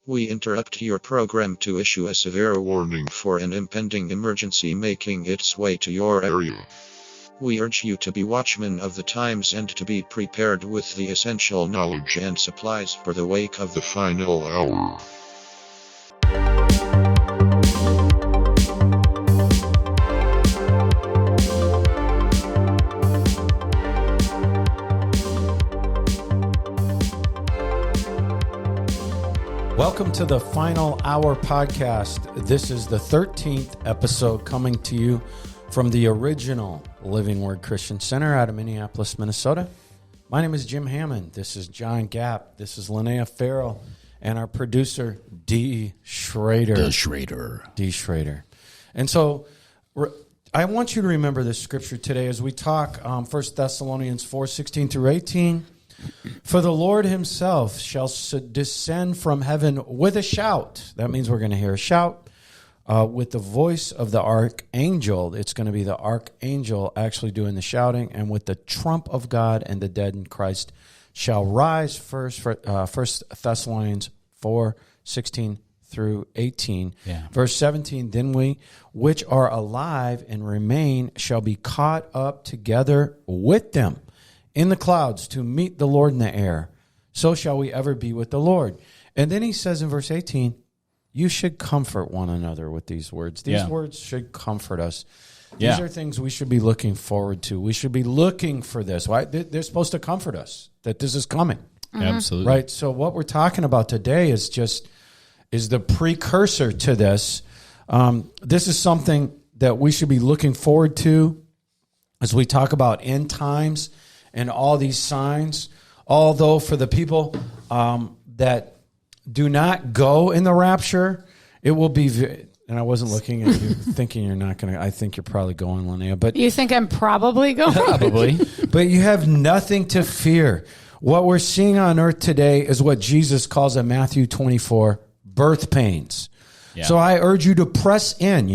We interrupt your program to issue a severe warning for an impending emergency making its way to your area. We urge you to be watchmen of the times and to be prepared with the essential knowledge and supplies for the wake of the final hour. Welcome to the Final Hour podcast. This is the 13th episode coming to you from the original Living Word Christian Center out of Minneapolis, Minnesota. My name is Jim Hammond. This is John Gapp. This is Lonaiah Farrell and our producer, D. Schrader. D. Schrader. And so I want you to remember this scripture today as we talk 1 Thessalonians 4:16 through 18. For the Lord himself shall descend from heaven with a shout. That means we're going to hear a shout with the voice of the archangel. It's going to be the archangel actually doing the shouting, and with the trump of God, and the dead in Christ shall rise. 1 Thessalonians 4:16 through 18. Yeah. Verse 17, then we which are alive and remain shall be caught up together with them in the clouds to meet the Lord in the air. So shall we ever be with the Lord. And then he says in verse 18, you should comfort one another with these words. These words should comfort us. These are things we should be looking forward to. We should be looking for this. Why? They're supposed to comfort us, that this is coming. Mm-hmm. Absolutely. Right? So what we're talking about today is the precursor to this. This is something that we should be looking forward to as we talk about end times and all these signs. Although for the people that do not go in the rapture, it will be, and I wasn't looking at you thinking you're not going to, I think you're probably going, Lonaiah. But you think I'm probably going? Probably. But you have nothing to fear. What we're seeing on earth today is what Jesus calls in Matthew 24, birth pains. Yeah. So I urge you to press in,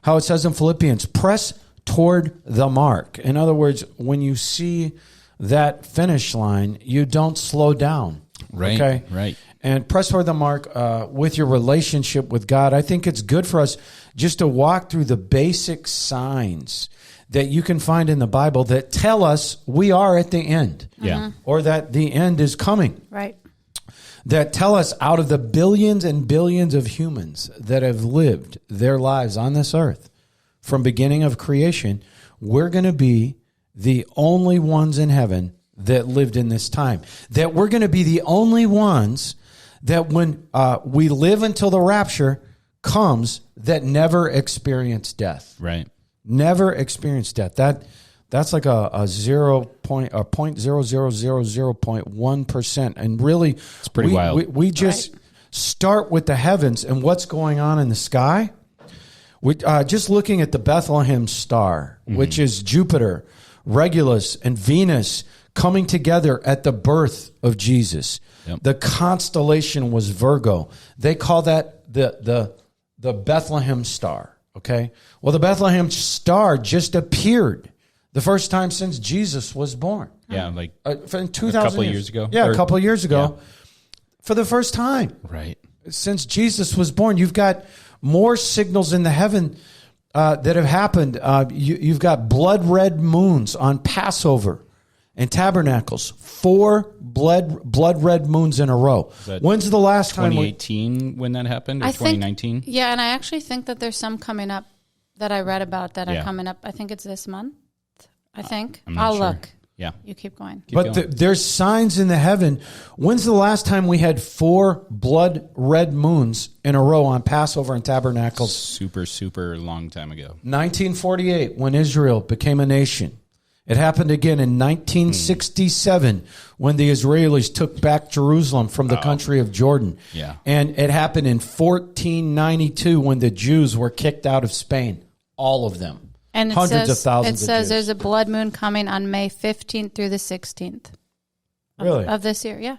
how it says in Philippians, press toward the mark. In other words, when you see that finish line, you don't slow down. Right. Okay? Right. And press toward the mark with your relationship with God. I think it's good for us just to walk through the basic signs that you can find in the Bible that tell us we are at the end. Yeah. Or that the end is coming. Right. That tell us out of the billions and billions of humans that have lived their lives on this earth, from beginning of creation, we're going to be the only ones in heaven that lived in this time. That we're going to be the only ones that when we live until the rapture comes, that never experience death. Right. Never experience death. That's like a 0.00001%. And really, it's pretty wild. We just start with the heavens and what's going on in the sky. We just looking at the Bethlehem star, which is Jupiter, Regulus, and Venus coming together at the birth of Jesus. Yep. The constellation was Virgo. They call that the Bethlehem star. Okay. Well, the Bethlehem star just appeared the first time since Jesus was born. Yeah, like in 2000 a couple of years ago. Yeah, a couple of years ago, for the first time. Right. Since Jesus was born, you've got more signals in the heaven that have happened. You've got blood red moons on Passover and Tabernacles. 4 blood red moons in a row. When's the last time? 2018 when that happened, or 2019? Yeah, and I actually think that there's some coming up that I read about that are coming up. I think it's this month. I think. I'll sure. look. Yeah. You keep going. There's signs in the heaven. When's the last time we had 4 blood red moons in a row on Passover and Tabernacles? Super, super long time ago. 1948, when Israel became a nation. It happened again in 1967 when the Israelis took back Jerusalem from the country of Jordan. Yeah. And it happened in 1492 when the Jews were kicked out of Spain. All of them. And hundreds of thousands it says there's a blood moon coming on May 15th through the 16th. Really? Of this year, yeah.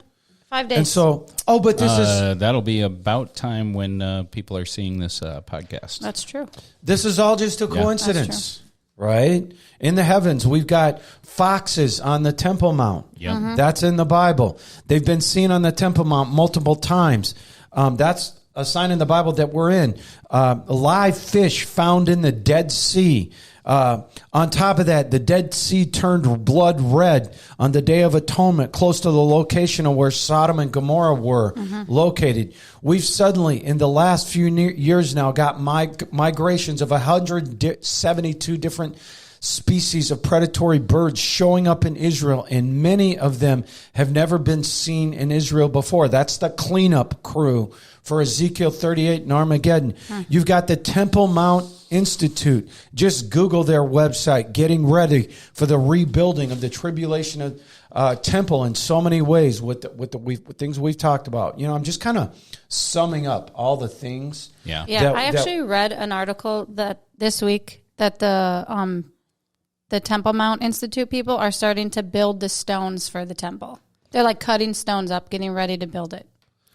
5 days. And so, but this is... That'll be about time when people are seeing this podcast. That's true. This is all just a coincidence, right? In the heavens, we've got foxes on the Temple Mount. Yep. That's in the Bible. They've been seen on the Temple Mount multiple times. That's a sign in the Bible that we're in. Live fish found in the Dead Sea. On top of that, the Dead Sea turned blood red on the Day of Atonement, close to the location of where Sodom and Gomorrah were located. We've suddenly, in the last few years now, got migrations of 172 different species of predatory birds showing up in Israel, and many of them have never been seen in Israel before. That's the cleanup crew for Ezekiel 38 and Armageddon. You've got the Temple Mount Institute. Just Google their website, getting ready for the rebuilding of the tribulation of temple in so many ways with the things we've talked about. I'm just kind of summing up all the things. Yeah. I actually read an article that this week that the Temple Mount Institute people are starting to build the stones for the temple. They're like cutting stones up, getting ready to build it.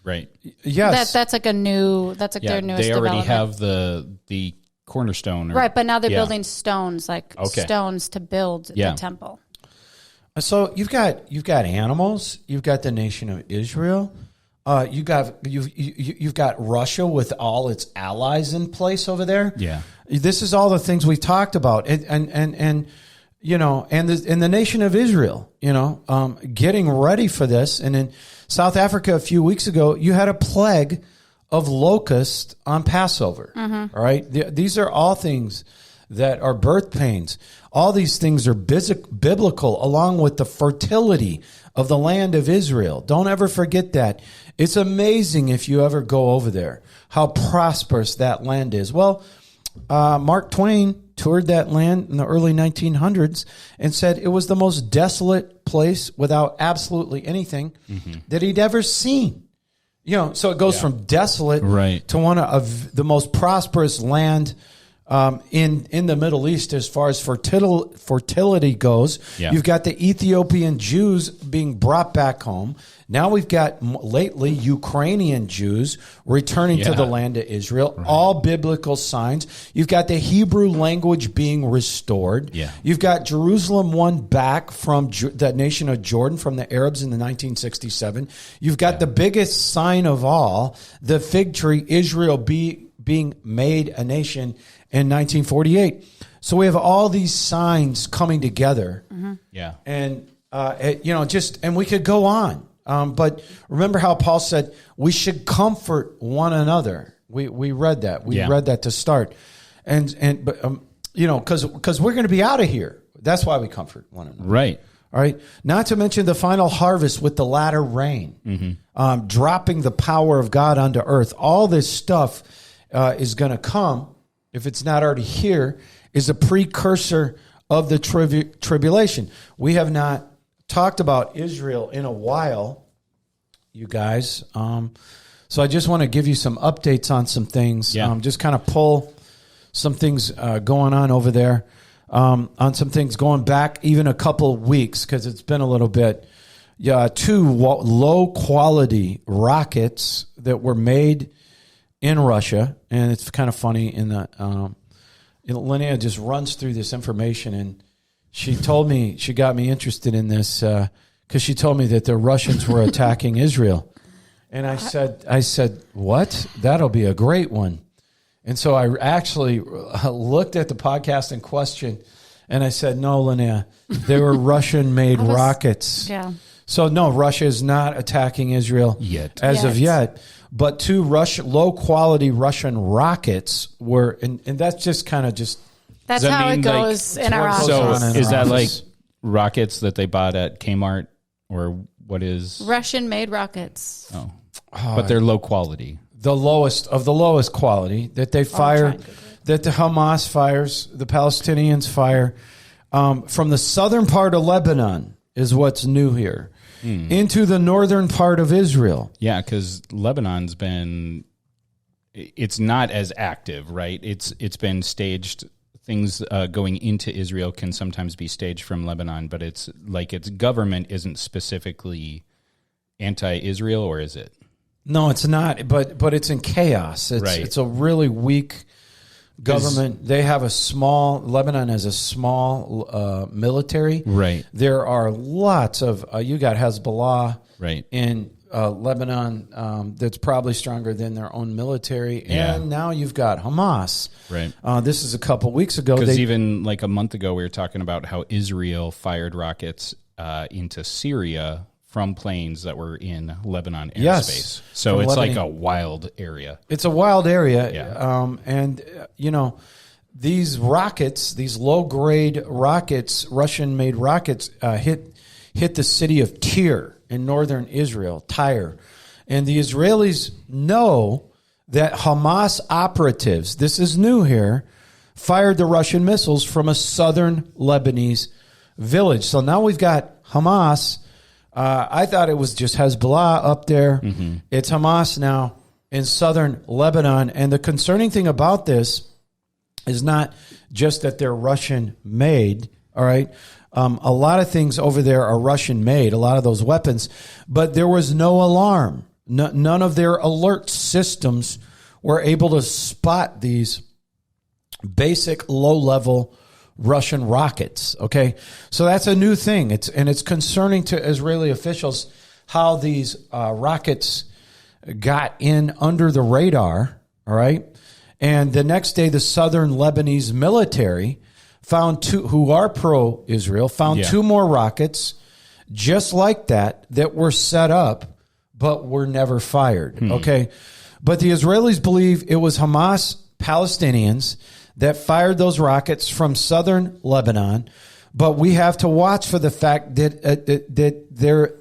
Right. Yes. That's like their newest development. They already have the cornerstone. Right, but now they're building stones, stones to build the temple. So you've got animals, you've got the nation of Israel, you've got Russia with all its allies in place over there. Yeah. This is all the things we've talked about. And the nation of Israel, getting ready for this. And in South Africa a few weeks ago, you had a plague of locusts on Passover. All right. These are all things that are birth pains. All these things are biblical, along with the fertility of the land of Israel. Don't ever forget that. It's amazing if you ever go over there, how prosperous that land is. Well, Mark Twain toured that land in the early 1900s and said it was the most desolate place without absolutely anything that he'd ever seen. So it goes from desolate to one of the most prosperous land in the Middle East as far as fertility goes. Yeah. You've got the Ethiopian Jews being brought back home. Now we've got lately Ukrainian Jews returning to the land of Israel. All biblical signs. You've got the Hebrew language being restored. Yeah. You've got Jerusalem won back from the nation of Jordan from the Arabs in the 1967. You've got the biggest sign of all, the fig tree, Israel being made a nation in 1948. So we have all these signs coming together. Yeah. And, and we could go on. But remember how Paul said we should comfort one another. We read that. We read that to start. But because we're going to be out of here. That's why we comfort one another. Right. All right. Not to mention the final harvest with the latter rain, dropping the power of God onto earth. All this stuff is going to come, if it's not already here, is a precursor of the tribulation. We have not talked about Israel in a while, you guys. So I just want to give you some updates on some things. Just kind of pull some things going on over there, on some things going back even a couple of weeks, because it's been a little bit. 2 low-quality rockets that were made in Russia, and it's kind of funny in the Lonaiah just runs through this information, and she told me, she got me interested in this because she told me that the Russians were attacking Israel, and I said, what? That'll be a great one. And so I actually looked at the podcast in question, and I said, no, Lonaiah, they were Russian-made rockets. Yeah. So no, Russia is not attacking Israel as of yet. But 2 low-quality Russian rockets were, and that's just kind of just... That's how it goes in our office. So is that like rockets that they bought at Kmart, or what is... Russian-made rockets. Oh. But they're low quality. The lowest of the lowest quality that they fire, that the Hamas fires, the Palestinians fire, from the southern part of Lebanon is what's new here. Into the northern part of Israel. Yeah, because Lebanon's it's not as active, right? It's been staged. Things going into Israel can sometimes be staged from Lebanon, but it's like its government isn't specifically anti-Israel, or is it? No, it's not, but it's in chaos. It's a really weak government. They have Lebanon has a small military. Right. There are lots of, you got Hezbollah. Right. In Lebanon that's probably stronger than their own military. Yeah. And now you've got Hamas. Right. This is a couple weeks ago. Because even like a month ago, we were talking about how Israel fired rockets into Syria from planes that were in Lebanon airspace. Yes, so from it's Lebanon. like a wild area. It's a wild area. Yeah. These rockets, these low-grade rockets, Russian-made rockets, hit the city of Tyre in northern Israel, Tyre. And the Israelis know that Hamas operatives, this is new here, fired the Russian missiles from a southern Lebanese village. So now we've got Hamas. I thought it was just Hezbollah up there. Mm-hmm. It's Hamas now in southern Lebanon. And the concerning thing about this is not just that they're Russian-made, all right? A lot of things over there are Russian-made, a lot of those weapons, but there was no alarm. None of their alert systems were able to spot these basic low-level Russian rockets, okay? So that's a new thing. It's concerning to Israeli officials how these rockets got in under the radar, all right? And the next day, the southern Lebanese military found who are pro-Israel, found two more rockets just like that were set up but were never fired, okay? But the Israelis believe it was Hamas Palestinians that fired those rockets from southern Lebanon, but we have to watch for the fact that there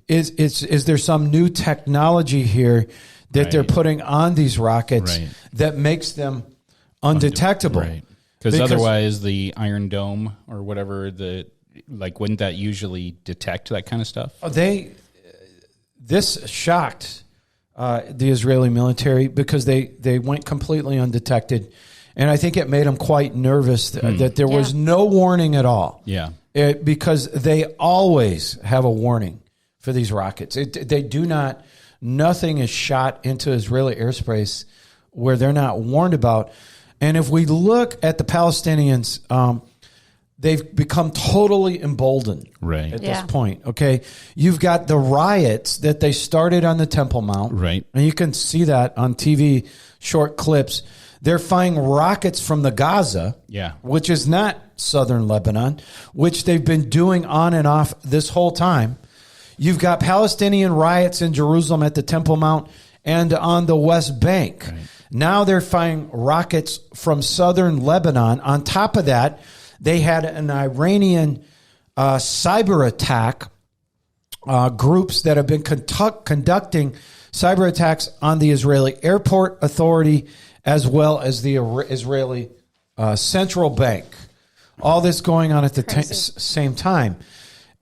is there some new technology here that they're putting on these rockets that makes them undetectable. Right. Because otherwise the Iron Dome or whatever, wouldn't that usually detect that kind of stuff? This shocked the Israeli military because they went completely undetected. And I think it made them quite nervous that there was no warning at all. Yeah. Because they always have a warning for these rockets. They do not, nothing is shot into Israeli airspace where they're not warned about. And if we look at the Palestinians, they've become totally emboldened at this point, okay? You've got the riots that they started on the Temple Mount. Right. And you can see that on TV, short clips. They're firing rockets from the Gaza, which is not southern Lebanon, which they've been doing on and off this whole time. You've got Palestinian riots in Jerusalem at the Temple Mount and on the West Bank. Right. Now they're firing rockets from southern Lebanon. On top of that, they had an Iranian cyber attack, groups that have been conducting cyber attacks on the Israeli Airport Authority as well as the Israeli Central Bank. All this going on at the same time.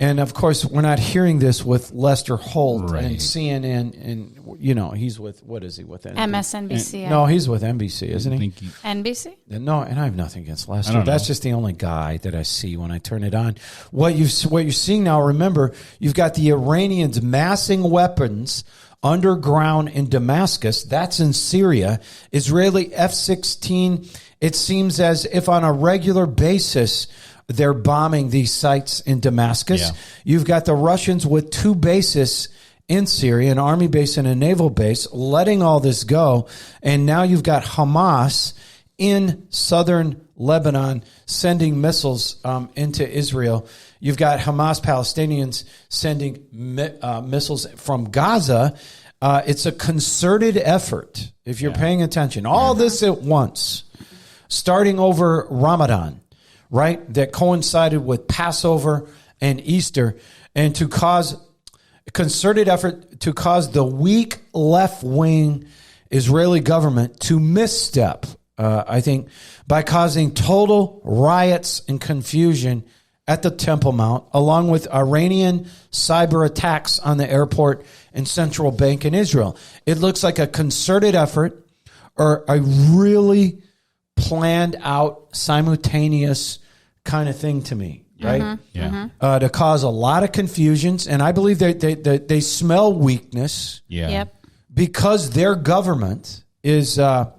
And, of course, we're not hearing this with Lester Holt and CNN. And, he's with, what is he with? MSNBC. No, he's with NBC, isn't he? NBC? No, and I have nothing against Lester. That's just the only guy that I see when I turn it on. What you're seeing now, remember, you've got the Iranians massing weapons underground in Damascus. That's in Syria. Israeli F-16, it seems as if on a regular basis they're bombing these sites in Damascus. Yeah. You've got the Russians with two bases in Syria, an army base and a naval base, letting all this go. And now you've got Hamas in southern Lebanon sending missiles into Israel. You've got Hamas Palestinians sending missiles from Gaza. It's a concerted effort, if you're paying attention. All this at once, starting over Ramadan, right, that coincided with Passover and Easter, and to cause a concerted effort to cause the weak left-wing Israeli government to misstep, I think, by causing total riots and confusion at the Temple Mount, along with Iranian cyber attacks on the airport and central bank in Israel. It looks like a concerted effort or a really planned out, simultaneous kind of thing to me, right? Mm-hmm. Yeah. To cause a lot of confusions, and I believe they smell weakness. Yeah. Yep. Because their government is the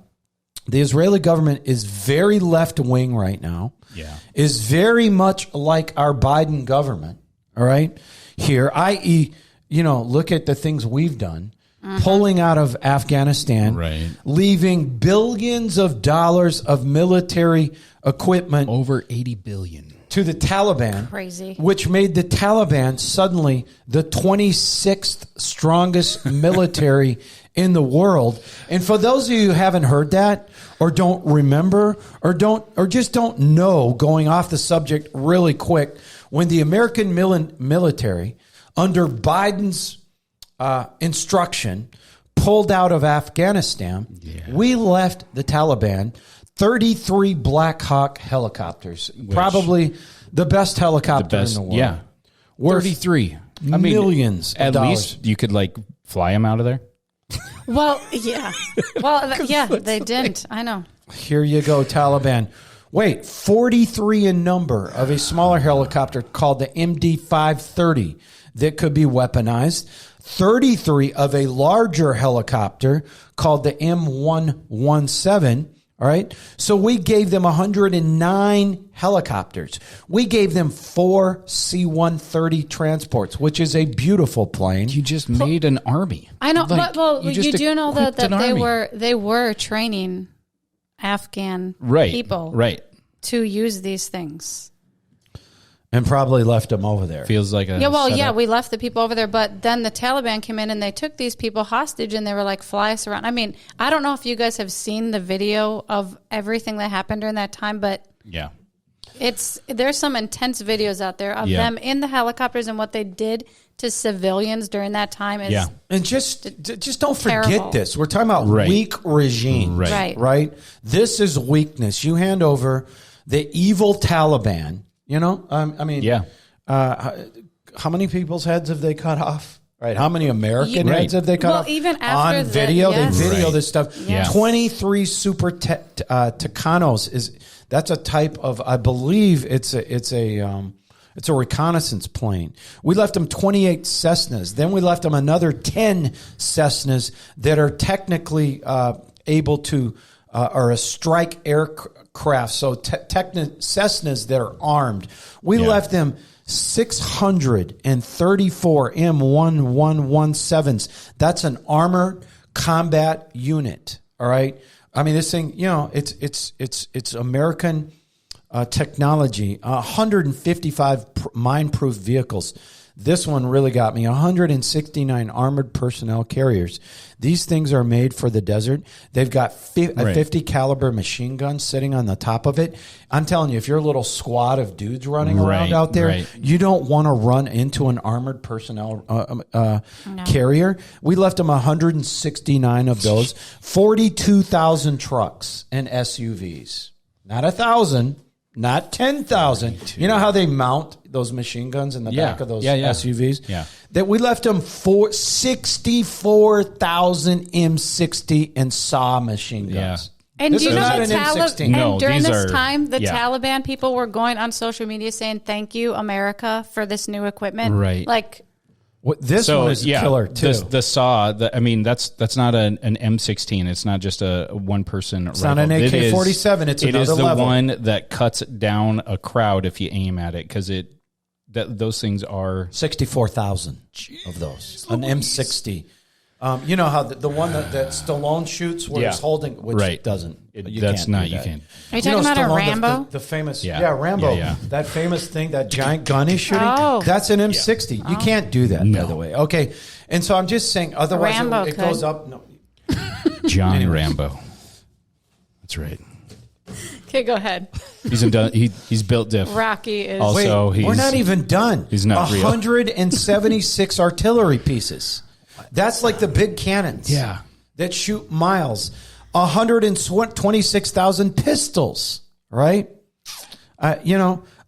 Israeli government is very left wing right now. Yeah. Is very much like our Biden government. All right, here, i.e., look at the things we've done, pulling out of Afghanistan, Right. leaving billions of dollars of military equipment Over 80 billion. to the Taliban, Crazy. which made the Taliban suddenly the 26th strongest military in the world. And for those of you who haven't heard that, or don't remember, or just don't know, going off the subject really quick, when the American military, under Biden's instruction, pulled out of Afghanistan, we left the Taliban 33 Black Hawk helicopters, probably the best helicopter in the world. Yeah. Worth 33. millions of at dollars. least you could fly them out of there. Well, yeah. Well, yeah, they didn't. I know. Here you go, Taliban. Wait, 43 in number of a smaller helicopter called the MD-530 that could be weaponized. 33 of a larger helicopter called the M117. All right. So we gave them 109 helicopters. We gave them 4 C-130 transports, which is a beautiful plane. You just made an army. I know, but you do know that an army. they were training Afghan people to use these things. And probably left them over there. Feels like a we left the people over there, but then the Taliban came in and they took these people hostage and they were like, fly us around. I mean, I don't know if you guys have seen the video of everything that happened during that time, but yeah, there's some intense videos out there of them in the helicopters and what they did to civilians during that time. And just don't forget terrible. this. We're talking about weak regime, right? This is weakness. You hand over the evil Taliban. How many people's heads have they cut off? Right. How many American heads have they cut off? Even after on video, they video Right. this stuff. Yeah. 23 Super Tucanos that's a type of, I believe it's a reconnaissance plane. We left them 28 Cessnas. Then we left them another 10 Cessnas that are technically able to are a strike aircraft. So Cessnas that are armed. We left them 634 M1117s. That's an armored combat unit. All right. I mean, this thing, it's American technology. 155 mine-proof vehicles. This one really got me. 169 armored personnel carriers. These things are made for the desert. They've got a 50 caliber machine gun sitting on the top of it. I'm telling you, if you're a little squad of dudes running around out there, you don't want to run into an armored personnel carrier. We left them 169 of those, 42,000 trucks and SUVs. Not 1,000. Not 10,000. You know how they mount those machine guns in the back of those SUVs? Yeah. That we left them 64,000 M60 and SAW machine guns. Yeah. And this do you is know not the an M16. and during these this are- time, the Taliban people were going on social media saying, "Thank you, America, for this new equipment." Right. This one is a killer too. The SAW. That's not an M16. It's not just a one person. It's not an AK-47. It's another It is the level. one that cuts down a crowd if you aim at it, because those things are 64,000 of those. An M60. You know how the one that Stallone shoots where he's holding, which doesn't. You can't. Are you talking about a Rambo? The famous, Yeah. Rambo. Yeah. That famous thing, that giant gun he's shooting. Oh. That's an M60. You can't do that, by the way. Okay, and so I'm just saying. Otherwise, Rambo it goes up. No. John Rambo. That's right. Okay, go ahead. He's built diff. Rocky is. Also, Wait, we're not even done. He's not real. 176 artillery pieces. That's like the big cannons. Yeah. That shoot miles. 126,000 pistols, right?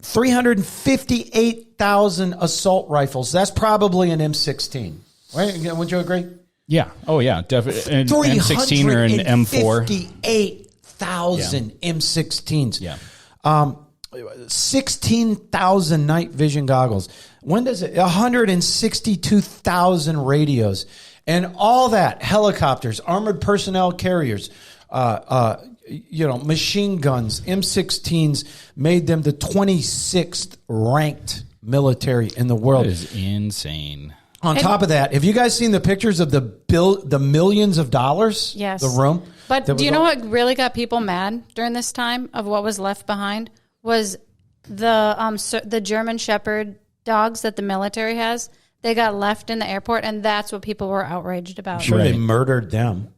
358,000 assault rifles. That's probably an M16. Right? Would you agree? Yeah. Oh, yeah. Definitely. An M16 or an M4. 358,000 M16s. Yeah. 16,000 night vision goggles. When does it? 162,000 radios, and all that helicopters, armored personnel carriers, machine guns, M16s made them the 26th ranked military in the world. That is insane. On top of that, have you guys seen the pictures of the millions of dollars? Yes. The room? But do you know what really got people mad during this time of what was left behind was the German Shepherd dogs that the military has. They got left in the airport, and that's what people were outraged about. I'm sure they murdered them,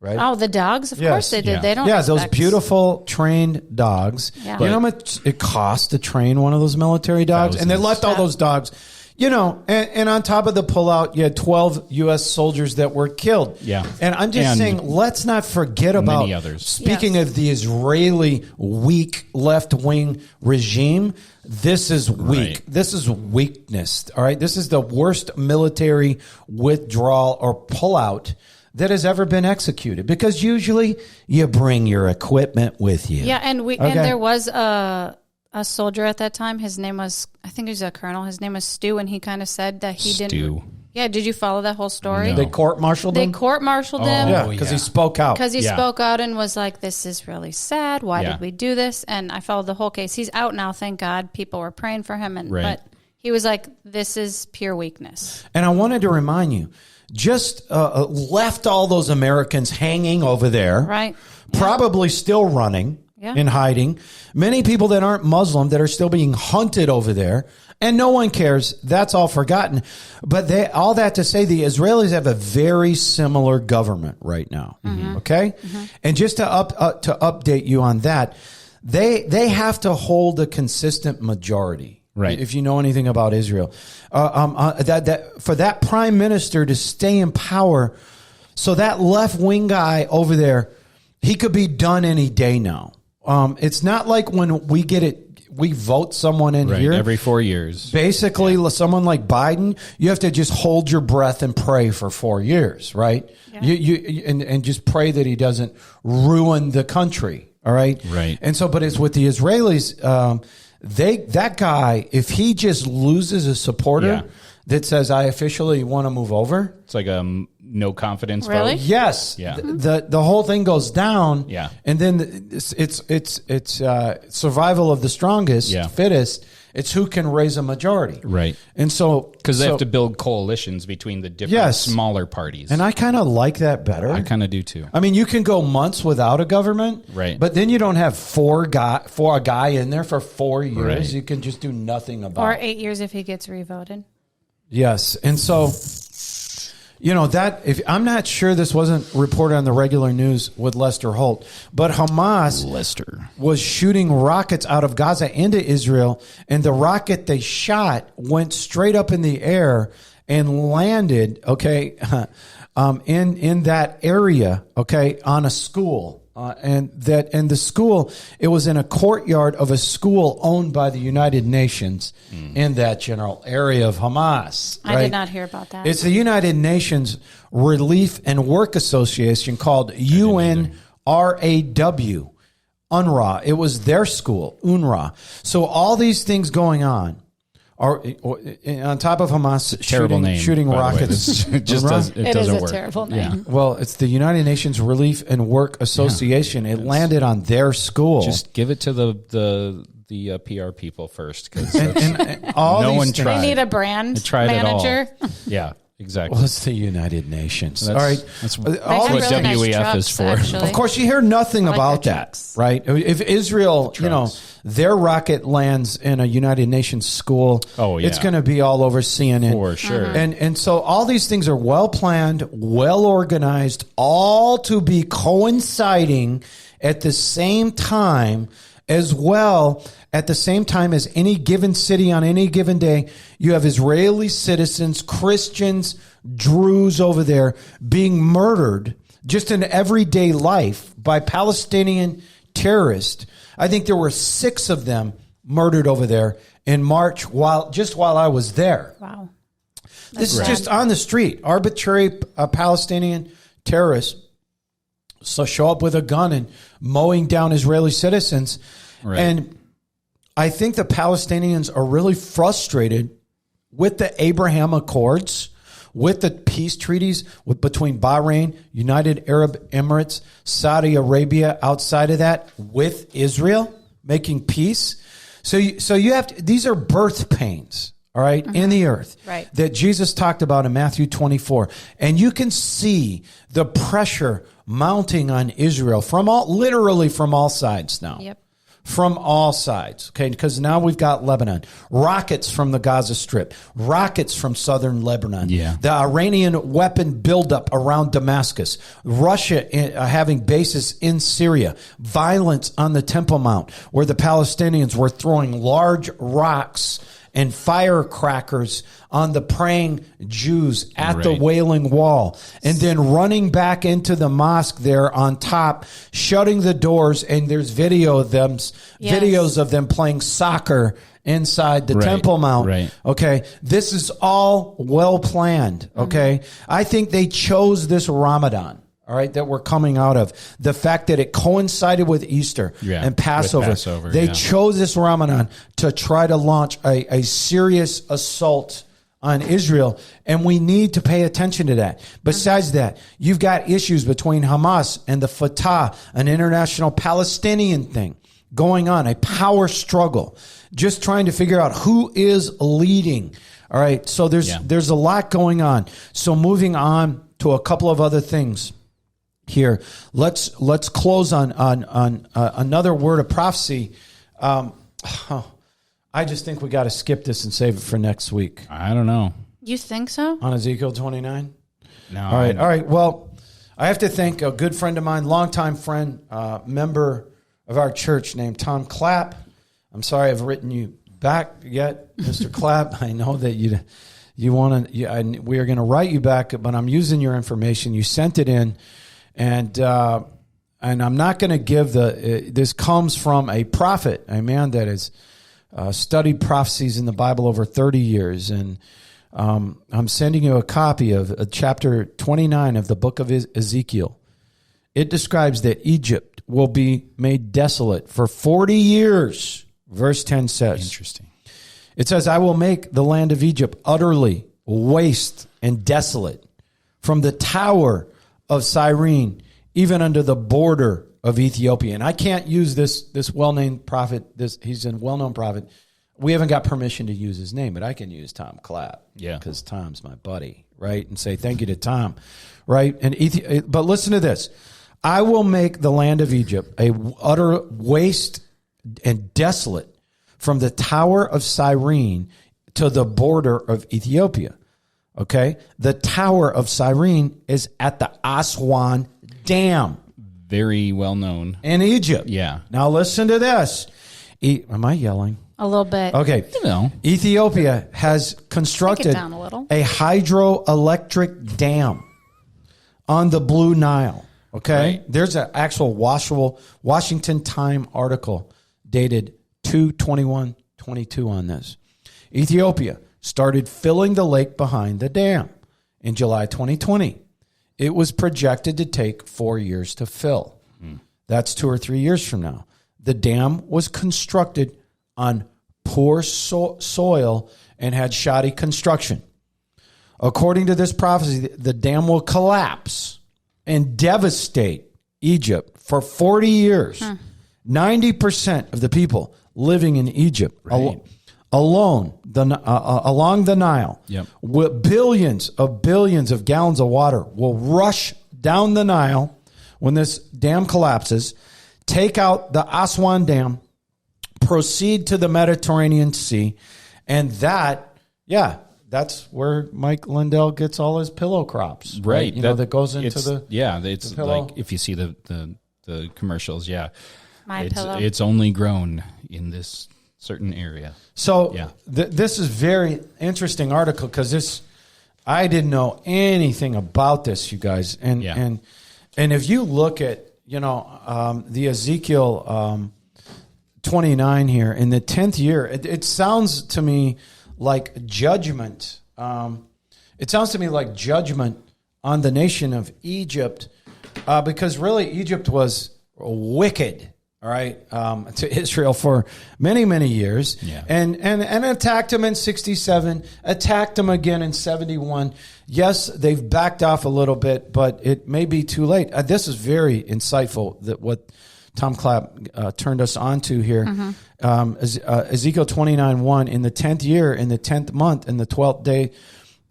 right? Oh, the dogs? Of course they did. Yeah. They don't. Yeah, those beautiful trained dogs. Yeah. You know how much it costs to train one of those military dogs? And they left all those dogs, you know, and on top of the pullout, you had 12 U.S. soldiers that were killed. Yeah. And I'm just saying, let's not forget about many others. Speaking of the Israeli weak left-wing regime, this is weak. Right. This is weakness, all right? This is the worst military withdrawal or pullout that has ever been executed, because usually you bring your equipment with you. Yeah, and there was a soldier at that time. His name was, I think he was a colonel. His name was Stu, and he kind of said that he didn't. Yeah, did you follow that whole story? No. They court-martialed him? They court-martialed him. Yeah, because he spoke out. Because he spoke out and was like, this is really sad. Why did we do this? And I followed the whole case. He's out now, thank God. People were praying for him. But he was like, this is pure weakness. And I wanted to remind you, just left all those Americans hanging over there. Right. Probably still running and hiding. Many people that aren't Muslim that are still being hunted over there. And no one cares. That's all forgotten. But all that to say, the Israelis have a very similar government right now. Mm-hmm. Okay? Mm-hmm. And just to update you on that, they have to hold a consistent majority. Right. If you know anything about Israel, that for that prime minister to stay in power, so that left wing guy over there, he could be done any day now. It's not like when we vote someone in here every 4 years. Basically, someone like Biden, you have to just hold your breath and pray for 4 years, right? Yeah. And just pray that he doesn't ruin the country. All right. Right. And so, but it's with the Israelis. That guy, if he just loses a supporter that says, I officially want to move over. It's like a no confidence really? vote. Yes. Yeah. The whole thing goes down. Yeah. And then it's survival of the strongest, fittest. It's who can raise a majority. Right. And so, because they have to build coalitions between the different smaller parties. And I kind of like that better. I kind of do too. I mean, you can go months without a government, right? But then you don't have a guy in there for 4 years. Right. You can just do nothing about it. Or 8 years if he gets revoted. Yes. And so, you know, I'm not sure this wasn't reported on the regular news with Lester Holt, but Hamas was shooting rockets out of Gaza into Israel, and the rocket they shot went straight up in the air and landed, in that area, on a school. And the school, it was in a courtyard of a school owned by the United Nations in that general area of Hamas. I did not hear about that. It's the United Nations Relief and Work Association called UNRAW. UNRWA. It was their school, UNRWA. So all these things going on. On top of Hamas shooting rockets. It doesn't work. It is a terrible name. Yeah. Well, it's the United Nations Relief and Work Association. It landed on their school. Just give it to the PR people first, because no one tried. They need a brand manager. Yeah. Exactly. Well, it's the United Nations. All right. That's what WEF nice is for. Actually. Of course, you hear nothing about that, trucks. right? If Israel, their rocket lands in a United Nations school, it's going to be all over CNN. For sure. And so all these things are well planned, well organized, all to be coinciding at the same time as well. At the same time as any given city on any given day, you have Israeli citizens, Christians, Druze over there being murdered just in everyday life by Palestinian terrorists. I think there were 6 of them murdered over there in March while I was there. Wow. This is just on the street. Arbitrary Palestinian terrorists show up with a gun and mowing down Israeli citizens. Right. And I think the Palestinians are really frustrated with the Abraham Accords, with the peace treaties between Bahrain, United Arab Emirates, Saudi Arabia, outside of that, with Israel, making peace. So you have to, these are birth pains, all right, in the earth, Right. that Jesus talked about in Matthew 24. And you can see the pressure mounting on Israel literally from all sides now. Yep. From all sides, okay? Because now we've got Lebanon, rockets from the Gaza Strip, rockets from southern Lebanon, the Iranian weapon buildup around Damascus, Russia having bases in Syria, violence on the Temple Mount, where the Palestinians were throwing large rocks and firecrackers on the praying Jews at the Wailing Wall, and then running back into the mosque there on top, shutting the doors, and there's videos of them playing soccer inside the Temple Mount. Right. Okay, this is all well planned. Okay, I think they chose this Ramadan. All right, that we're coming out of. The fact that it coincided with Easter and Passover. They chose this Ramadan to try to launch a serious assault on Israel, and we need to pay attention to that. Besides that, you've got issues between Hamas and the Fatah, an international Palestinian thing going on, a power struggle, just trying to figure out who is leading. All right, so there's a lot going on. So moving on to a couple of other things. Here, let's close on another word of prophecy. I just think we got to skip this and save it for next week. I don't know. You think so? On Ezekiel 29? No. All right. Well, I have to thank a good friend of mine, longtime friend, member of our church named Tom Clapp. I'm sorry I've written you back yet, Mr. Clapp. I know that you want to. We are going to write you back, but I'm using your information. You sent it in. And I'm not going to give this comes from a prophet, a man that has studied prophecies in the Bible over 30 years. And I'm sending you a copy of chapter 29 of the book of Ezekiel. It describes that Egypt will be made desolate for 40 years. Verse 10 says. Interesting. It says, I will make the land of Egypt utterly waste and desolate from the tower of Cyrene, even under the border of Ethiopia. And I can't use this well-known prophet. He's a well-known prophet. We haven't got permission to use his name, but I can use Tom Clapp. Yeah, because Tom's my buddy, right? And say thank you to Tom, right? And but listen to this: I will make the land of Egypt a utter waste and desolate from the tower of Cyrene to the border of Ethiopia. Okay, the Tower of Cyrene is at the Aswan Dam. Very well known. In Egypt. Yeah. Now listen to this. Am I yelling? A little bit. Okay. You know. Ethiopia has constructed down a little. a hydroelectric dam on the Blue Nile. Okay. Right. There's an actual Washington Times article dated 2/21/22 on this. Ethiopia started filling the lake behind the dam in July 2020. It was projected to take 4 years to fill. That's 2 or 3 years from now. The dam was constructed on poor soil and had shoddy construction. According to this prophecy, the dam will collapse and devastate Egypt for 40 years. 90% of the people living in Egypt alone along the Nile, with billions of gallons of water will rush down the Nile when this dam collapses, take out the Aswan Dam, proceed to the Mediterranean Sea, and that's where Mike Lindell gets all his pillow crops, right? That goes into it's the like if you see the commercials, Pillow. It's only grown in this certain area. So this is very interesting article because I didn't know anything about this, you guys, and if you look at the Ezekiel 29 here in the 10th year, it sounds to me like judgment. It sounds to me like judgment on the nation of Egypt, because really Egypt was wicked. All right, to Israel for many, many years, and attacked them in 67, attacked them again in 71. Yes, they've backed off a little bit, but it may be too late. This is very insightful that what Tom Clapp turned us on to here. Ezekiel 29:1, in the 10th year, in the 10th month, in the 12th day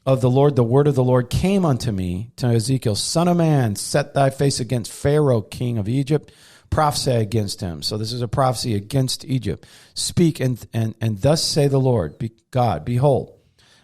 of the Lord, the word of the Lord came unto me, to Ezekiel, son of man, set thy face against Pharaoh, king of Egypt, prophesy against him. So this is a prophecy against Egypt. Speak, and thus say the Lord, God, behold,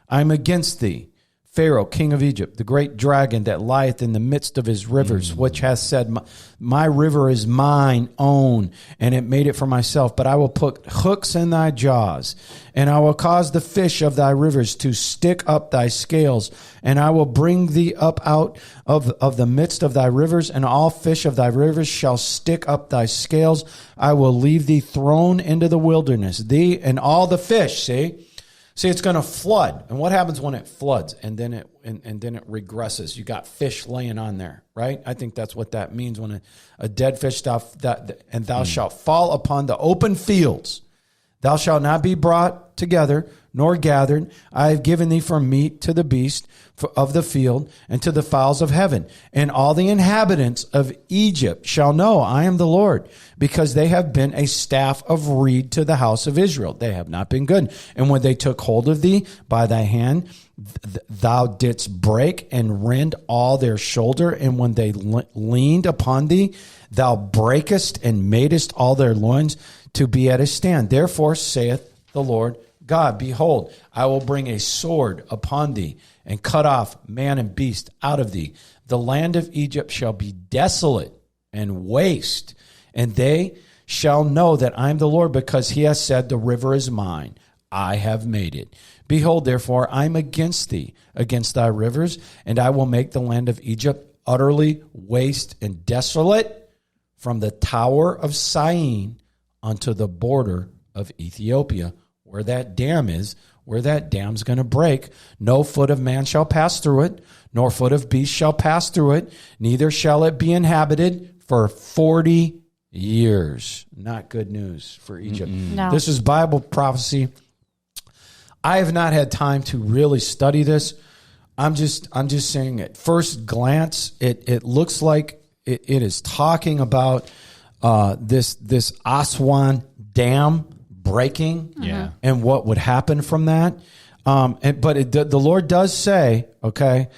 I am against thee, Pharaoh, king of Egypt, the great dragon that lieth in the midst of his rivers, which hath said, my river is mine own, and it made it for myself. But I will put hooks in thy jaws, and I will cause the fish of thy rivers to stick up thy scales, and I will bring thee up out of the midst of thy rivers, and all fish of thy rivers shall stick up thy scales. I will leave thee thrown into the wilderness, thee and all the fish, See, it's going to flood. And what happens when it floods and then it regresses? You got fish laying on there, right? I think that's what that means when a dead fish, and thou shalt fall upon the open fields. Thou shalt not be brought together, nor gathered. I have given thee for meat to the beast of the field and to the fowls of heaven. And all the inhabitants of Egypt shall know I am the Lord, because they have been a staff of reed to the house of Israel. They have not been good. And when they took hold of thee by thy hand, thou didst break and rend all their shoulder. And when they leaned upon thee, thou breakest and madest all their loins to be at a stand. Therefore saith the Lord God, behold, I will bring a sword upon thee, and cut off man and beast out of thee. The land of Egypt shall be desolate and waste, and they shall know that I am the Lord, because he has said, the river is mine, I have made it. Behold, therefore, I am against thee, against thy rivers, and I will make the land of Egypt utterly waste and desolate, from the tower of Syene unto the border of Ethiopia, where that dam is, where that dam's going to break. No foot of man shall pass through it, nor foot of beast shall pass through it, neither shall it be inhabited for 40 years. Not good news for Egypt. No. This is Bible prophecy. I have not had time to really study this. I'm just saying at first glance, it looks like it is talking about this Aswan Dam breaking, and what would happen from that. But the Lord does say, okay,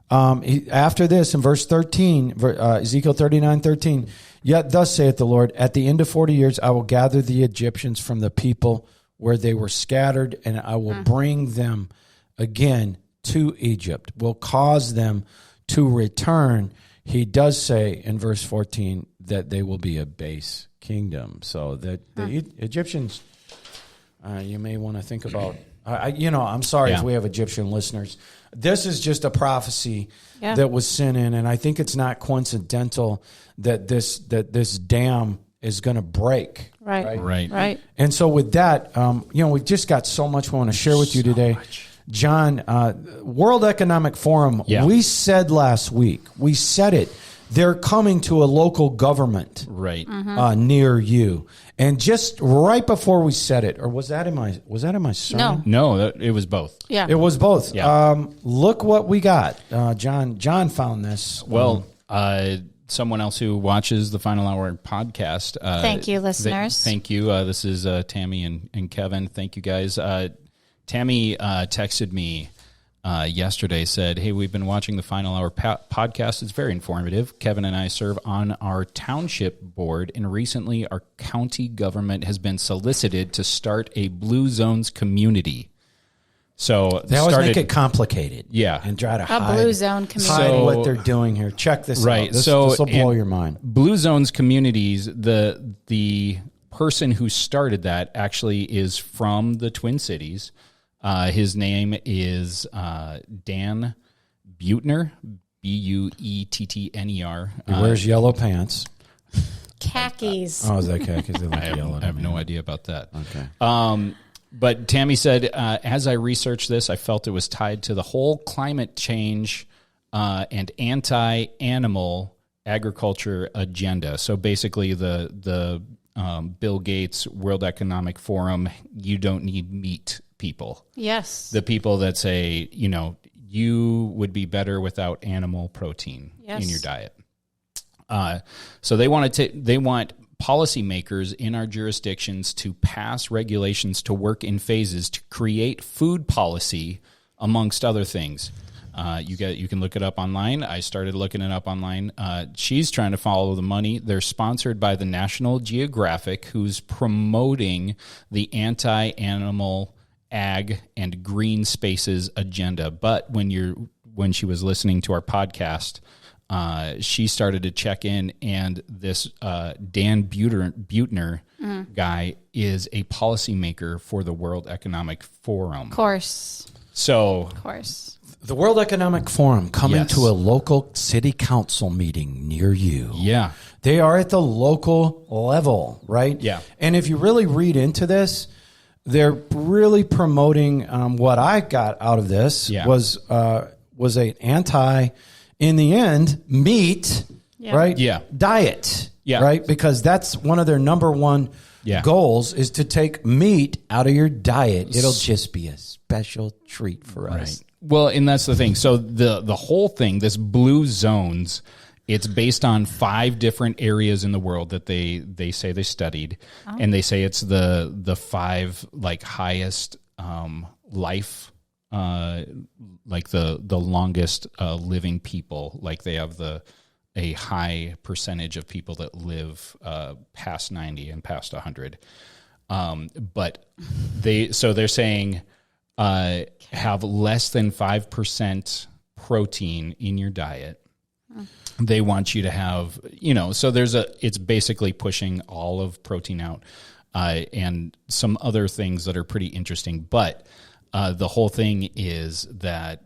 after this in verse 13, Ezekiel 39:13, yet thus saith the Lord, at the end of 40 years I will gather the Egyptians from the people where they were scattered, and I will bring them again to Egypt, will cause them to return. He does say in verse 14 that they will be a base kingdom. So that the Egyptians, you may want to think about. I'm sorry if we have Egyptian listeners. This is just a prophecy that was sent in, and I think it's not coincidental that this dam is going to break. Right. And so with that, we've just got so much we want to share with you today. John, World Economic Forum, we said last week, they're coming to a local government near you. And just right before we said it, or was that in my sermon? No, it was both. Yeah. It was both. Yeah. Look what we got. John found this. Well, someone else who watches the Final Hour podcast. Thank you, listeners. Thank you. This is Tammy and Kevin. Thank you, guys. Tammy texted me yesterday, said, hey, we've been watching the Final Hour podcast. It's very informative. Kevin and I serve on our township board, and recently our county government has been solicited to start a Blue Zones community. So they always make it complicated. Yeah. And try to hide. Blue Zone community. Hide what they're doing here. Check this out. This will blow your mind. Blue Zones communities, the person who started that actually is from the Twin Cities. His name is Dan Buettner, Buettner. He wears yellow pants. Khakis. Oh, is that khakis? I have no idea about that. Okay. But Tammy said, as I researched this, I felt it was tied to the whole climate change and anti-animal agriculture agenda. So basically the Bill Gates World Economic Forum, you don't need meat people. Yes. The people that say, you would be better without animal protein in your diet. So they want policymakers in our jurisdictions to pass regulations to work in phases to create food policy, amongst other things. You can look it up online. I started looking it up online. She's trying to follow the money. They're sponsored by the National Geographic, who's promoting the anti-animal, ag, and green spaces agenda. But when she was listening to our podcast, she started to check in, and this Dan Buettner guy is a policymaker for the World Economic Forum. Of course. The World Economic Forum coming to a local city council meeting near you. Yeah. They are at the local level, right? Yeah. And if you really read into this, they're really promoting what I got out of this was an anti, in the end, meat, right? Yeah. Diet, yeah. right? Because that's one of their number one goals is to take meat out of your diet. It'll just be a special treat for us. Right. Well, and that's the thing. So the whole thing, this blue zones, it's based on 5 different areas in the world that they say they studied, and they say it's the 5 like highest life, like the longest living people. Like they have a high percentage of people that live past 90 and past 100. But they're saying. Have less than 5% protein in your diet. They want you to have, so it's basically pushing all of protein out, and some other things that are pretty interesting. But the whole thing is that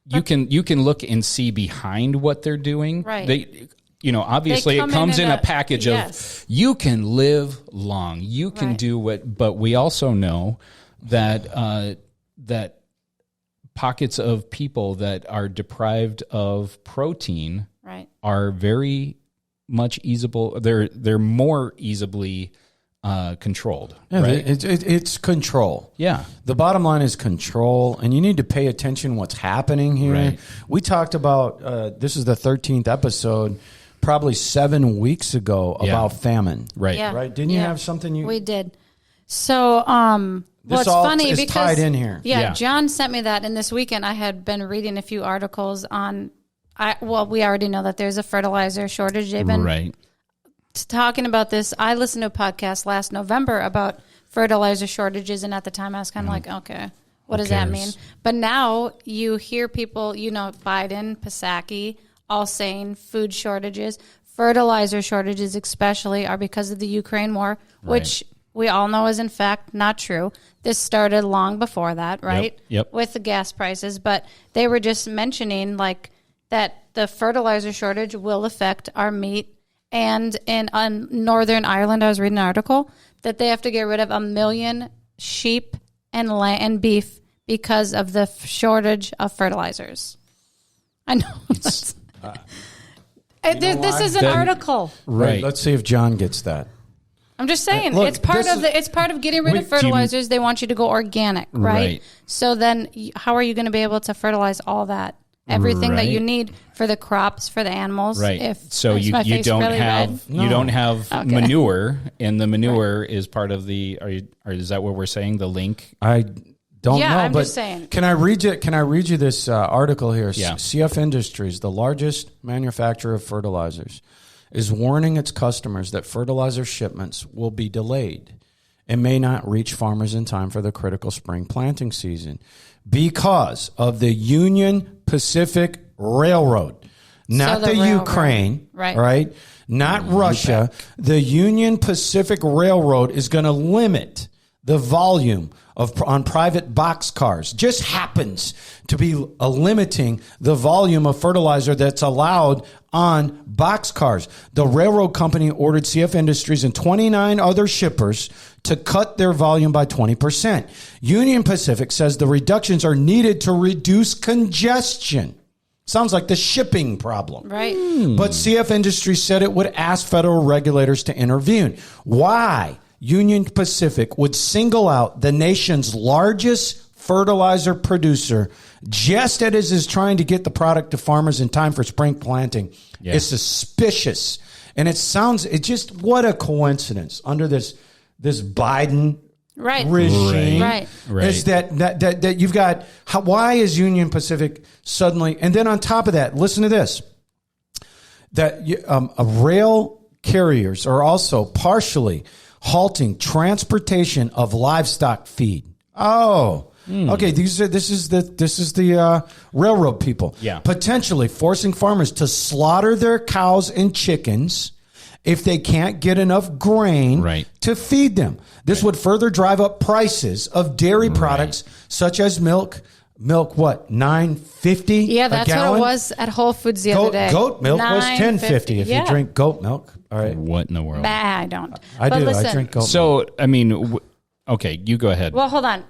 you can look and see behind what they're doing. Right. Obviously it comes in a package of you can live long, you can do what, but we also know that that pockets of people that are deprived of protein are very much easable. They're more easily controlled. Yeah, right? It's control. Yeah. The bottom line is control, and you need to pay attention what's happening here. Right. We talked about this is the 13th episode, probably 7 weeks ago, about famine. Right. Yeah. Right. Didn't you have something We did. So this it's all funny is because tied in here. Yeah, John sent me that, and this weekend I had been reading a few articles on. We already know that there's a fertilizer shortage. They've been talking about this. I listened to a podcast last November about fertilizer shortages, and at the time I was kind of like, okay, what does that mean? But now you hear people, Biden, Psaki, all saying food shortages, fertilizer shortages especially are because of the Ukraine war, which we all know is in fact not true. This started long before that, right? Yep. With the gas prices, but they were just mentioning like that the fertilizer shortage will affect our meat. And on Northern Ireland, I was reading an article that they have to get rid of 1 million sheep and beef because of the shortage of fertilizers. I know. This is an article. Right. Let's see if John gets that. I'm just saying, it's part of getting rid of fertilizers. They want you to go organic, right? So then how are you going to be able to fertilize all that? Everything that you need for the crops, for the animals. Right. So you don't have manure, and the manure is part of the. Is that what we're saying? The link. I don't know. I'm but just saying. Can I read you this article here? Yeah. CF Industries, the largest manufacturer of fertilizers, is warning its customers that fertilizer shipments will be delayed and may not reach farmers in time for the critical spring planting season because of the Union Pacific Railroad, not the Ukraine, right? Not Russia. The Union Pacific Railroad is going to limit the volume on private boxcars. Just happens to be limiting the volume of fertilizer that's allowed on boxcars. The railroad company ordered CF Industries and 29 other shippers to cut their volume by 20%. Union Pacific says the reductions are needed to reduce congestion. Sounds like the shipping problem. Right. But CF Industries said it would ask federal regulators to intervene. Why Union Pacific would single out the nation's largest fertilizer producer, just as it is trying to get the product to farmers in time for spring planting, is suspicious. And it just, what a coincidence under this Biden regime. Right. Is that you've got, why is Union Pacific suddenly, and then on top of that, listen to this, that rail carriers are also partially halting transportation of livestock feed. Okay. This is the railroad people. Yeah. Potentially forcing farmers to slaughter their cows and chickens if they can't get enough grain to feed them. This would further drive up prices of dairy products such as milk. Milk, what, $9.50? Yeah, that's a gallon? what it was at Whole Foods the other day. Goat milk was $10.50 if you drink goat milk. All right. What in the world? Nah, I don't. I do. Listen, I drink goat milk. So, I mean, okay, you go ahead. Well, hold on.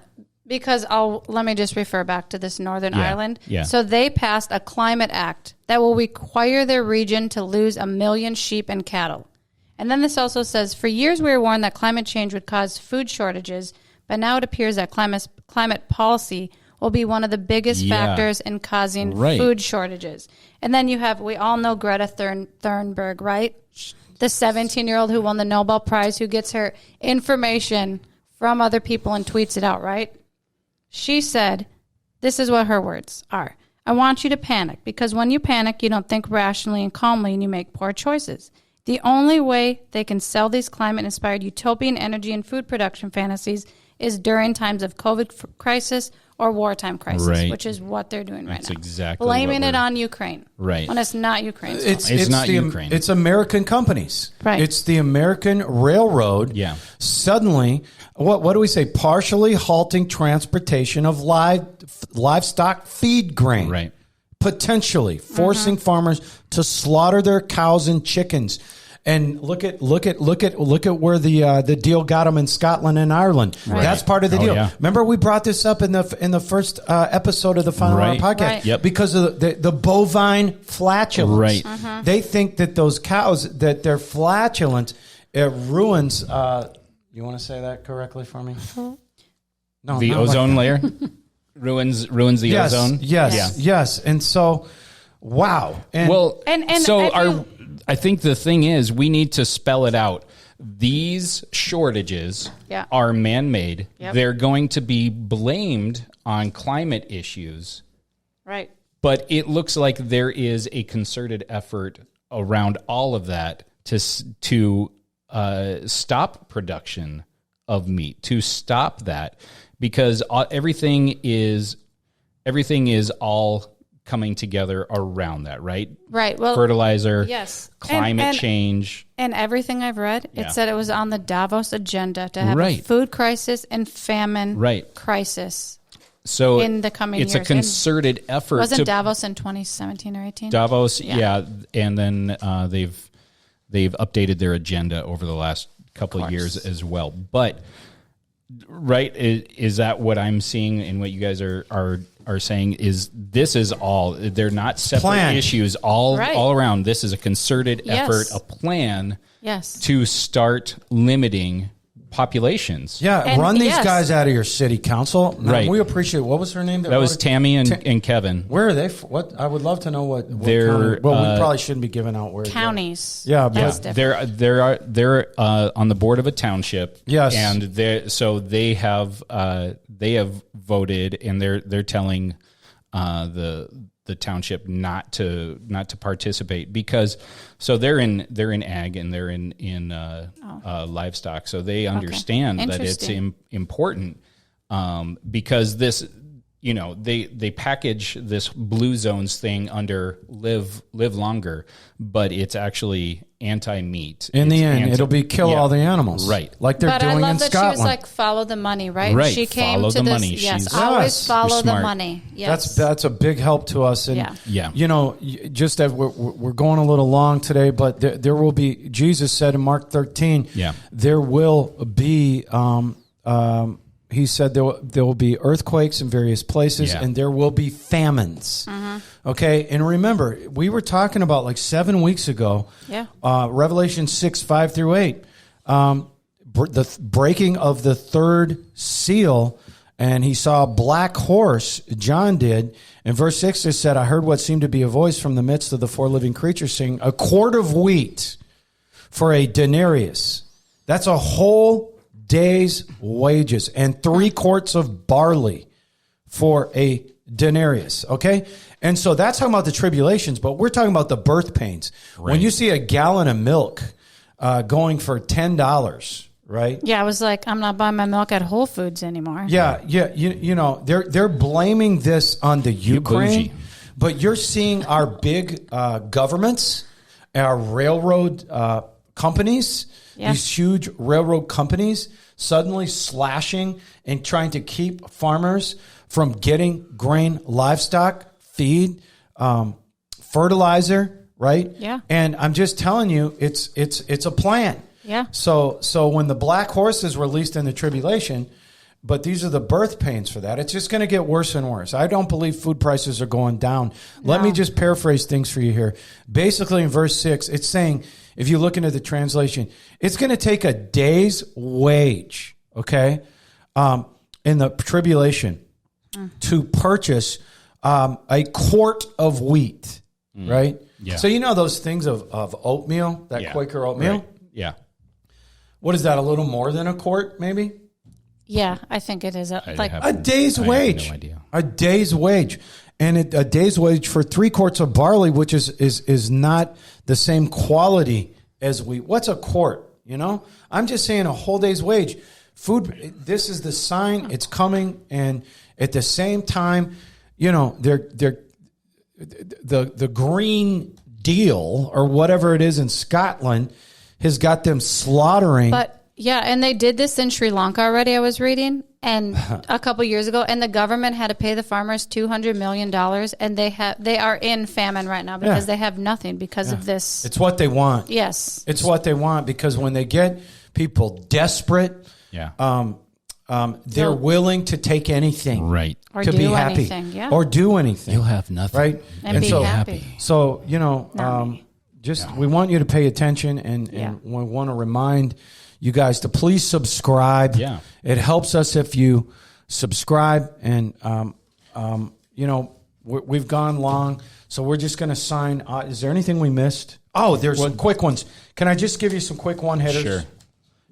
Because let me just refer back to this Northern Ireland. Yeah. So they passed a climate act that will require their region to lose 1 million sheep and cattle. And then this also says, for years we were warned that climate change would cause food shortages, but now it appears that climate policy will be one of the biggest factors in causing food shortages. And then you have, we all know Greta Thunberg, right? The 17-year-old who won the Nobel Prize, who gets her information from other people and tweets it out, right? She said, this is what her words are. I want you to panic, because when you panic, you don't think rationally and calmly, and you make poor choices. The only way they can sell these climate-inspired utopian energy and food production fantasies is during times of COVID crisis or wartime crisis, which is what they're doing right now. That's exactly blaming it on Ukraine. Right. When it's not Ukraine's fault. It's not Ukraine. It's American companies. Right. It's the American railroad. Yeah. Suddenly, what do we say? Partially halting transportation of livestock feed grain. Right. Potentially forcing farmers to slaughter their cows and chickens. And look at where the deal got them in Scotland and Ireland. Right. That's part of the deal. Yeah. Remember, we brought this up in the first episode of the Final Hour podcast. Right. Yep. Because of the bovine flatulence. Right. They think that those cows, that their flatulence, it ruins. You want to say that correctly for me? No, the ozone layer ruins the ozone. Yes. And so, wow. I think the thing is, we need to spell it out. These shortages are man-made. Yep. They're going to be blamed on climate issues. Right. But it looks like there is a concerted effort around all of that to stop production of meat, to stop that, because everything is all coming together around that, right? Right. Well, fertilizer, yes, climate change. And everything I've read, it said it was on the Davos agenda to have a food crisis and famine crisis. So in the coming years. It's a concerted effort. Wasn't Davos in 2017 or 18? Davos, and then they've updated their agenda over the last couple of years as well. But is that what I'm seeing and what you guys are saying? Is this is all, they're not separate issues all around. This is a concerted effort, a plan to start limiting populations. Run these guys out of your city council. Now, we appreciate. What was her name? That was Tammy and Kevin. Where are they? What I would love to know what they're. We probably shouldn't be giving out where counties. Yeah, they're on the board of a township. Yes, and they have voted, and they're telling the township not to participate because they're in ag and they're in livestock, so they understand that it's important because this, they package this blue zones thing under live longer, but it's actually anti-meat. In the end, it'll be kill all the animals, right? Like they're doing in Scotland. But I love that she was like, follow the money, right? Right. She came follow to the this. Money. Yes, always follow the money. Yes, that's a big help to us. And just as we're going a little long today, but there will be. Jesus said in Mark 13, there will be. He said there will be earthquakes in various places, and there will be famines. Okay, and remember, we were talking about like 7 weeks ago, Revelation 6:5-8, the breaking of the third seal, and he saw a black horse, John did. In verse 6, it said, I heard what seemed to be a voice from the midst of the four living creatures saying, a quart of wheat for a denarius. That's a whole day's wages. And 3 quarts of barley for a denarius. Okay? And so that's talking about the tribulations, but we're talking about the birth pains. Right. When you see a gallon of milk going for $10, right? Yeah, I was like, I'm not buying my milk at Whole Foods anymore. Yeah. You know, they're blaming this on the Ukraine, but you're seeing our big governments, our railroad companies, these huge railroad companies suddenly slashing and trying to keep farmers from getting grain, livestock, feed, fertilizer, right? Yeah. And I'm just telling you, it's a plan. Yeah. So when the black horse is released in the tribulation, but these are the birth pains for that, it's just going to get worse and worse. I don't believe food prices are going down. No. Let me just paraphrase things for you here. Basically, in verse 6, it's saying, if you look into the translation, it's going to take a day's wage, okay, in the tribulation to purchase a quart of wheat, right? Yeah. So you know those things of oatmeal, that Quaker oatmeal? Right. Yeah. What is that, a little more than a quart, maybe? Yeah, I think it is. A day's wage. I have no idea. A day's wage. And a day's wage for 3 quarts of barley, which is not the same quality as wheat. What's a quart, you know? I'm just saying a whole day's wage. Food, this is the sign, it's coming, and at the same time, you know, the Green Deal or whatever it is in Scotland has got them slaughtering. But yeah, and they did this in Sri Lanka already, I was reading, and a couple years ago, and the government had to pay the farmers $200 million, and they are in famine right now because they have nothing because of this. It's what they want. Yes. It's what they want, because when they get people desperate, they're willing to take anything, right, or to do be happy, anything, or do anything. You'll have nothing, right, and be so happy. So you know, we want you to pay attention, and we want to remind you guys to please subscribe. Yeah, it helps us if you subscribe, and you know, we've gone long, so we're just going to sign. Is there anything we missed? Oh, there's some quick ones. Can I just give you some quick one-hitters? Sure.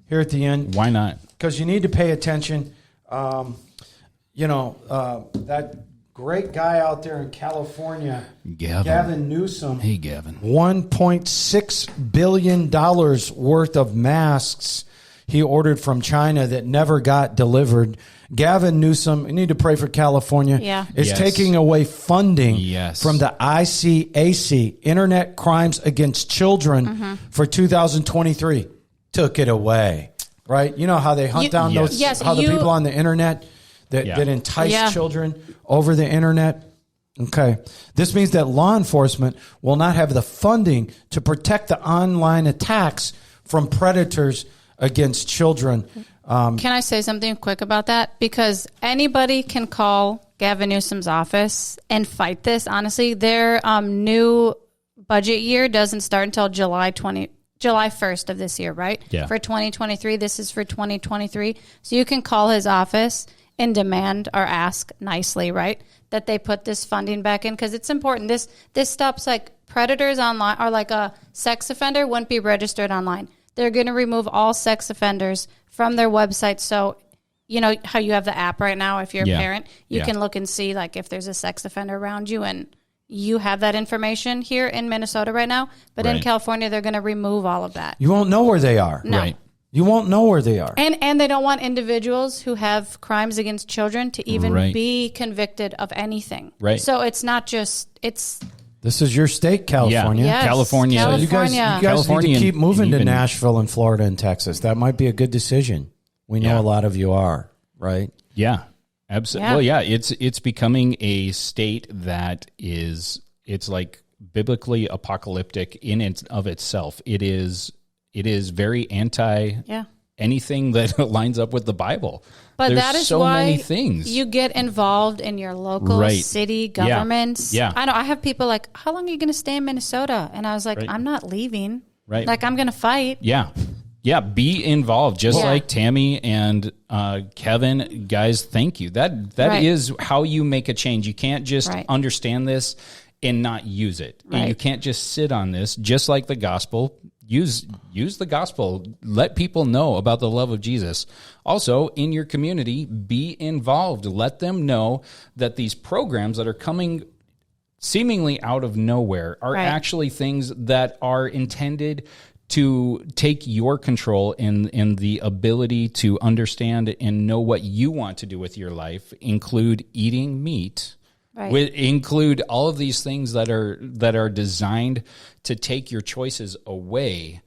Here at the end. Why not? Because you need to pay attention. You know, that great guy out there in California, Gavin Newsom. Hey, Gavin. $1.6 billion worth of masks he ordered from China that never got delivered. Gavin Newsom, you need to pray for California, is taking away funding from the ICAC, Internet Crimes Against Children, for 2023. Took it away, right? You know how they hunt down those, the people on the internet that entice children over the internet? Okay. This means that law enforcement will not have the funding to protect the online attacks from predators against children. Can I say something quick about that? Because anybody can call Gavin Newsom's office and fight this. Honestly, their new budget year doesn't start until July 1st of this year, right? Yeah. For 2023. This is for 2023. So you can call his office and demand or ask nicely, right, that they put this funding back in, because it's important. This stops, like, predators online, or like a sex offender wouldn't be registered online. They're going to remove all sex offenders from their website. So, you know how you have the app right now, if you're a parent, you can look and see, like, if there's a sex offender around you, and you have that information here in Minnesota right now, but in California, they're going to remove all of that. You won't know where they are. No. Right. You won't know where they are. And they don't want individuals who have crimes against children to even be convicted of anything. Right. So it's not just, it's... This is your state, California. Yes, California. So you guys need to keep moving to Nashville and Florida and Texas. That might be a good decision. We know a lot of you are, right? Yeah. Absolutely. Yeah. Well, yeah, it's becoming a state that it's like biblically apocalyptic in and of itself. It is very anti anything that lines up with the Bible. But There's that is so why many things. You get involved in your local city governments. Yeah. I know. I have people like, how long are you going to stay in Minnesota? And I was like, I'm not leaving. Right. Like, I'm going to fight. Yeah. Yeah, be involved, just Yeah. like Tammy and Kevin. Guys, thank you. That Right. is how you make a change. You can't just Right. understand this and not use it. And Right. you can't just sit on this, just like the gospel. Use the gospel. Let people know about the love of Jesus. Also, in your community, be involved. Let them know that these programs that are coming seemingly out of nowhere are Right. actually things that are intended to take your control in the ability to understand and know what you want to do with your life, include eating meat, Right. include all of these things that are designed to take your choices away.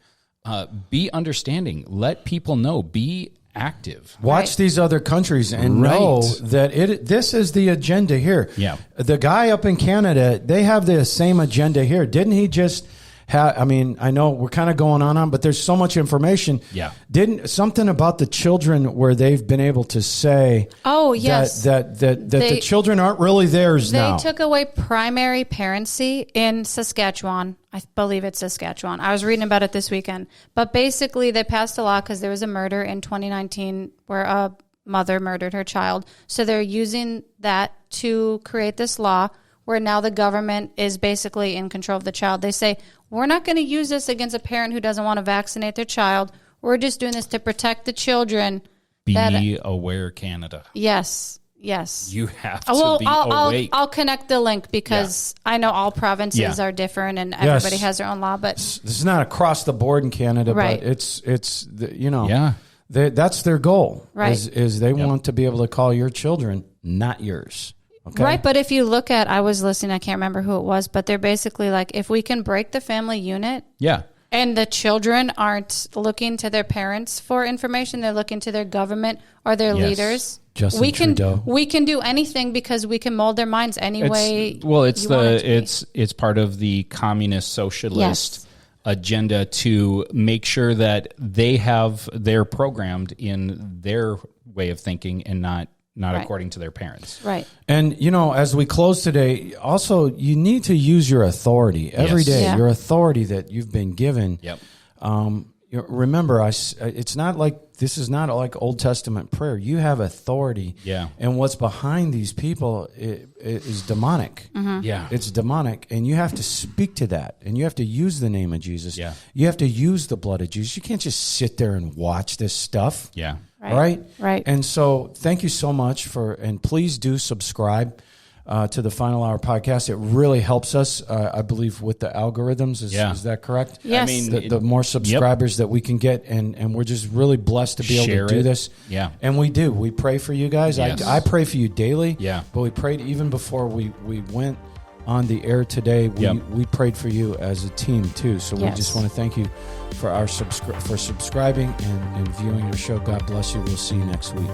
Be understanding. Let people know. Be active. Watch Right. these other countries and know that this is the agenda here. Yeah. The guy up in Canada, they have the same agenda here. Didn't he just have, I mean, I know we're kind of going on, but there's so much information. Yeah. Didn't something about the children where they've been able to say Oh, yes. that the They- children aren't really theirs They now. took away primary parency in Saskatchewan. I believe it's Saskatchewan. I was reading about it this weekend. But basically, they passed a law because there was a murder in 2019 where a mother murdered her child. So they're using that to create this law where now the government is basically in control of the child. They say, we're not going to use this against a parent who doesn't want to vaccinate their child. We're just doing this to protect the children. Be aware, Canada. Yes. Yes. You have to Well, be I'll awake. I'll connect the link because I know all provinces Yeah. are different and everybody Yes. has their own law. But This is not across the board in Canada, Right. but it's you know, Yeah. that's their goal. Right. Is they want to be able to call your children not yours. Okay. right, but if you look at, I was listening, I can't remember who it was, but they're basically like, if we can break the family unit Yeah. and the children aren't looking to their parents for information, they're looking to their government or their Yes. leaders. Justin we can Trudeau. we can do anything because we can mold their minds any way. It's you want it to be. it's part of the communist socialist Yes. agenda to make sure that they're programmed in their way of thinking and not Right. according to their parents. Right. And, you know, as we close today, also, you need to use your authority every Yes. day, Yeah. your authority that you've been given. Yep. Remember, it's not like, this is not like Old Testament prayer. You have authority. Yeah. And what's behind these people is demonic. Yeah. It's demonic, and you have to speak to that, and you have to use the name of Jesus. Yeah. You have to use the blood of Jesus. You can't just sit there and watch this stuff. Yeah. Right. Right. And so thank you so much and please do subscribe to the Final Hour podcast. It really helps us, I believe, with the algorithms. Is that correct? Yes. I mean, The more subscribers that we can get, and we're just really blessed to be able Share to do it. this. Yeah. And we do. We pray for you guys. Yes. I pray for you daily. Yeah. But we prayed even before we went on the air today. We prayed for you as a team too. So we Yes. just want to thank you for for subscribing and viewing your show. God bless you. We'll see you next week.